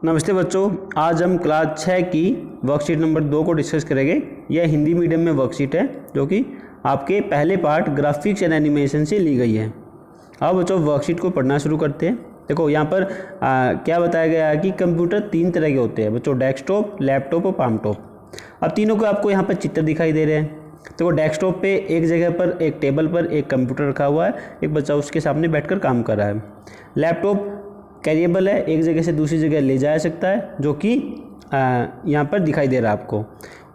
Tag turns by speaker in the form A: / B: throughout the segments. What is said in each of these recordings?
A: नमस्ते बच्चों, आज हम क्लास 6 की वर्कशीट नंबर 2 को डिस्कस करेंगे। यह हिंदी मीडियम में वर्कशीट है जो कि आपके पहले पार्ट ग्राफिक्स एंड एनिमेशन से ली गई है। अब बच्चों वर्कशीट को पढ़ना शुरू करते हैं। देखो यहाँ पर क्या बताया गया है कि कंप्यूटर 3 तरह के होते हैं बच्चों, डेस्कटॉप, लैपटॉप और पामटॉप। अब तीनों को आपको यहाँ पर चित्र दिखाई दे रहे हैं। तो डेस्कटॉप पे एक जगह पर एक टेबल पर एक कंप्यूटर रखा हुआ है, एक बच्चा उसके सामने बैठकर काम कर रहा है। लैपटॉप कैरिएबल है, एक जगह से दूसरी जगह ले जाया सकता है, जो कि यहाँ पर दिखाई दे रहा है आपको।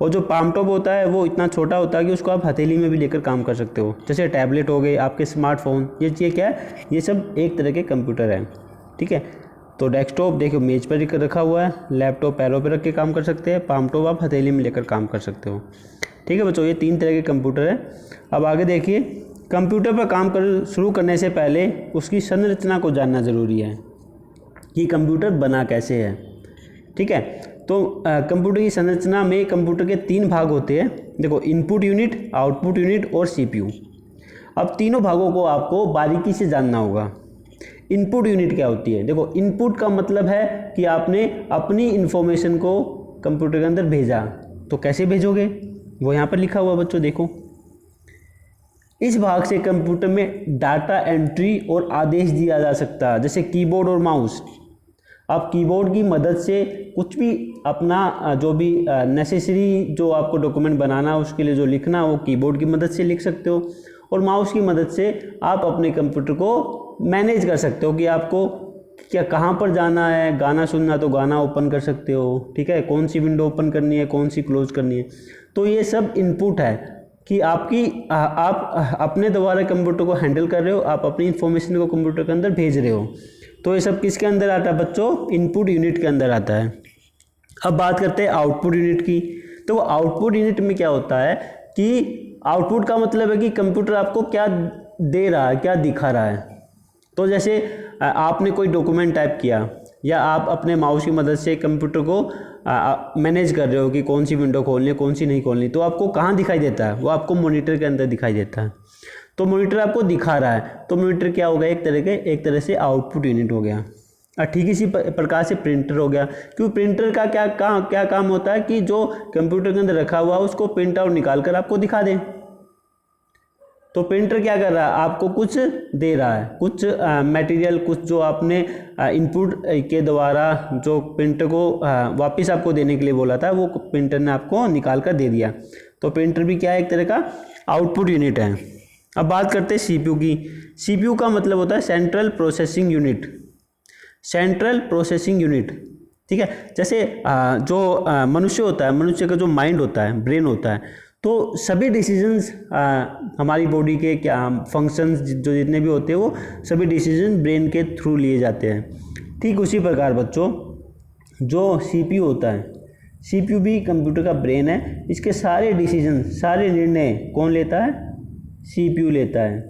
A: और जो पामटॉप होता है वो इतना छोटा होता है कि उसको आप हथेली में भी लेकर काम कर सकते हो, जैसे टैबलेट हो गए, आपके स्मार्टफोन। ये चीज़ क्या है, ये सब एक तरह के कंप्यूटर हैं, ठीक है। तो डेस्कटॉप देखो मेज पर रखा हुआ है, लैपटॉप पैरों पर रख के काम कर सकते हैं, पामटॉप आप हथेली में लेकर काम कर सकते हो, ठीक है बच्चों। ये 3 तरह के कंप्यूटर है। अब आगे देखिए, कंप्यूटर पर काम कर शुरू करने से पहले उसकी संरचना को जानना ज़रूरी है कि कंप्यूटर बना कैसे है, ठीक है। तो कंप्यूटर की संरचना में कंप्यूटर के 3 भाग होते हैं। देखो, इनपुट यूनिट, आउटपुट यूनिट और सीपीयू। अब तीनों भागों को आपको बारीकी से जानना होगा। इनपुट यूनिट क्या होती है? देखो, इनपुट का मतलब है कि आपने अपनी इंफॉर्मेशन को कंप्यूटर के अंदर भेजा। तो कैसे भेजोगे, वो यहाँ पर लिखा हुआ बच्चों, देखो। इस भाग से कंप्यूटर में डाटा एंट्री और आदेश दिया जा सकता है, जैसे कीबोर्ड और माउस। आप कीबोर्ड की मदद से कुछ भी अपना जो भी नेसेसरी जो आपको डॉक्यूमेंट बनाना है उसके लिए जो लिखना है वो कीबोर्ड की मदद से लिख सकते हो। और माउस की मदद से आप अपने कंप्यूटर को मैनेज कर सकते हो कि आपको क्या कहाँ पर जाना है। गाना सुनना तो गाना ओपन कर सकते हो, ठीक है। कौन सी विंडो ओपन करनी है, कौन सी क्लोज करनी है। तो ये सब इनपुट है कि आप अपने द्वारा कंप्यूटर को हैंडल कर रहे हो, आप अपनी इंफॉर्मेशन को कंप्यूटर के अंदर भेज रहे हो। तो ये सब किसके अंदर आता है बच्चों? इनपुट यूनिट के अंदर आता है। अब बात करते हैं आउटपुट यूनिट की। तो आउटपुट यूनिट में क्या होता है कि आउटपुट का मतलब है कि कंप्यूटर आपको क्या दे रहा है, क्या दिखा रहा है। तो जैसे आपने कोई डॉक्यूमेंट टाइप किया या आप अपने माउस की मदद से कंप्यूटर को मैनेज कर रहे हो कि कौन सी विंडो खोलनी है, कौन सी नहीं खोलनी, तो आपको कहाँ दिखाई देता है? वो आपको मॉनिटर के अंदर दिखाई देता है। तो मॉनिटर आपको दिखा रहा है, तो मॉनिटर क्या हो गया? एक तरह से आउटपुट यूनिट हो गया। ठीक इसी प्रकार से प्रिंटर हो गया, क्योंकि प्रिंटर का क्या काम होता है कि जो कंप्यूटर के अंदर रखा हुआ है उसको प्रिंट आउट निकाल कर आपको दिखा दे। तो प्रिंटर क्या कर रहा है? आपको कुछ दे रहा है, कुछ मटेरियल, कुछ जो आपने इनपुट के द्वारा जो प्रिंटर को वापस आपको देने के लिए बोला था, वो प्रिंटर ने आपको निकाल कर दे दिया। तो प्रिंटर भी क्या है? एक तरह का आउटपुट यूनिट है। अब बात करते हैं सीपीयू की। सीपीयू का मतलब होता है central processing unit. Central processing unit, ठीक है। जैसे जो मनुष्य होता है, मनुष्य का जो माइंड होता है, ब्रेन होता है, तो सभी डिसीजंस हमारी बॉडी के क्या फंक्शंस जो जितने भी होते हैं वो सभी डिसीजन ब्रेन के थ्रू लिए जाते हैं। ठीक उसी प्रकार बच्चों जो सीपीयू होता है, सीपीयू भी कंप्यूटर का ब्रेन है। इसके सारे डिसीजन, सारे निर्णय कौन लेता है? सीपीयू लेता है,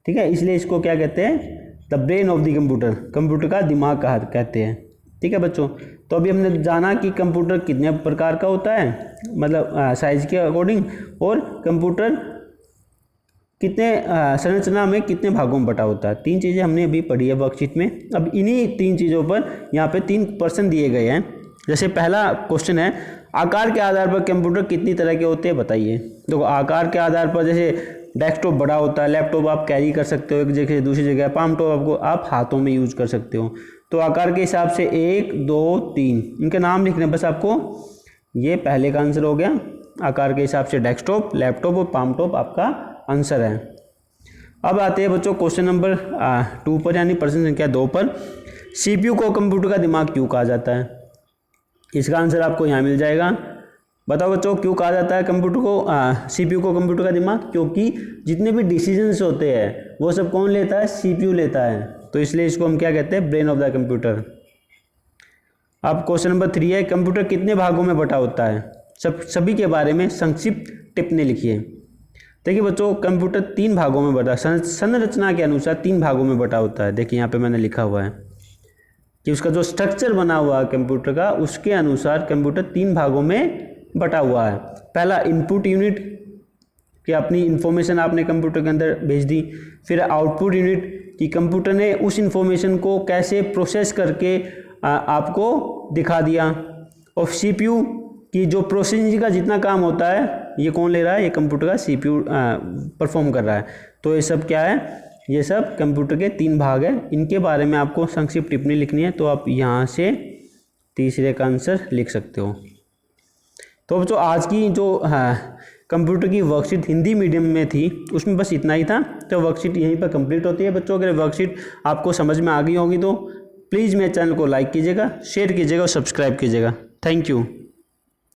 A: ठीक है। इसलिए इसको क्या कहते हैं? The brain of the computer, computer का दिमाग कहा कहते हैं, ठीक है बच्चों। तो अभी हमने जाना कि कंप्यूटर कितने प्रकार का होता है, मतलब साइज के अकॉर्डिंग, और कंप्यूटर कितने संरचना में कितने भागों में बटा होता है। 3 चीज़ें हमने अभी पढ़ी है वर्कशीट में। अब इन्हीं 3 चीज़ों पर यहाँ पे 3 प्रश्न दिए गए हैं। जैसे पहला क्वेश्चन है, आकार के आधार पर कंप्यूटर कितनी तरह के होते हैं बताइए। देखो, आकार के आधार पर जैसे डेस्कटॉप बड़ा होता है, लैपटॉप आप कैरी कर सकते हो एक जगह से दूसरी जगह, पामटॉप आप हाथों में यूज कर सकते हो। तो आकार के हिसाब से 1, 2, 3 इनके नाम लिखने बस आपको। ये पहले का आंसर हो गया। आकार के हिसाब से डेस्कटॉप, लैपटॉप और पामटॉप आपका आंसर है। अब आते हैं बच्चों क्वेश्चन नंबर 2 पर, यानी प्रश्न संख्या 2 पर। सीपीयू को कंप्यूटर का दिमाग क्यों कहा जाता है? इसका आंसर आपको यहाँ मिल जाएगा। बताओ बच्चों, क्यों कहा जाता है कंप्यूटर को सीपीयू को कंप्यूटर का दिमाग? क्योंकि जितने भी डिसीजंस होते हैं वो सब कौन लेता है? सीपीयू लेता है। तो इसलिए इसको हम क्या कहते हैं? Brain of the computer. अब क्वेश्चन नंबर 3 है, कंप्यूटर कितने भागों में बटा होता है? सभी के बारे में संक्षिप्त टिप्पणी लिखिए। देखिए बच्चों, कंप्यूटर 3 भागों में बटा, संरचना के अनुसार 3 भागों में बटा होता है। देखिए यहाँ पे मैंने लिखा हुआ है कि उसका जो स्ट्रक्चर बना हुआ है कंप्यूटर का, उसके अनुसार कंप्यूटर 3 भागों में बटा हुआ है। पहला इनपुट यूनिट, कि अपनी इंफॉर्मेशन आपने कंप्यूटर के अंदर भेज दी। फिर आउटपुट यूनिट, कि कंप्यूटर ने उस इंफॉर्मेशन को कैसे प्रोसेस करके आपको दिखा दिया। और CPU की जो प्रोसेसिंग का जितना काम होता है ये कौन ले रहा है, ये कंप्यूटर का CPU परफॉर्म कर रहा है। तो ये सब क्या है, ये सब कंप्यूटर के 3 भाग है। इनके बारे में आपको संक्षिप्त टिप्पणी लिखनी है, तो आप यहाँ से तीसरे का आंसर लिख सकते हो। तो बच्चों आज की जो कंप्यूटर की वर्कशीट हिंदी मीडियम में थी उसमें बस इतना ही था। तो वर्कशीट यहीं पर कंप्लीट होती है बच्चों। अगर वर्कशीट आपको समझ में आ गई होगी तो प्लीज़ मेरे चैनल को लाइक कीजिएगा, शेयर कीजिएगा और सब्सक्राइब कीजिएगा। Thank you.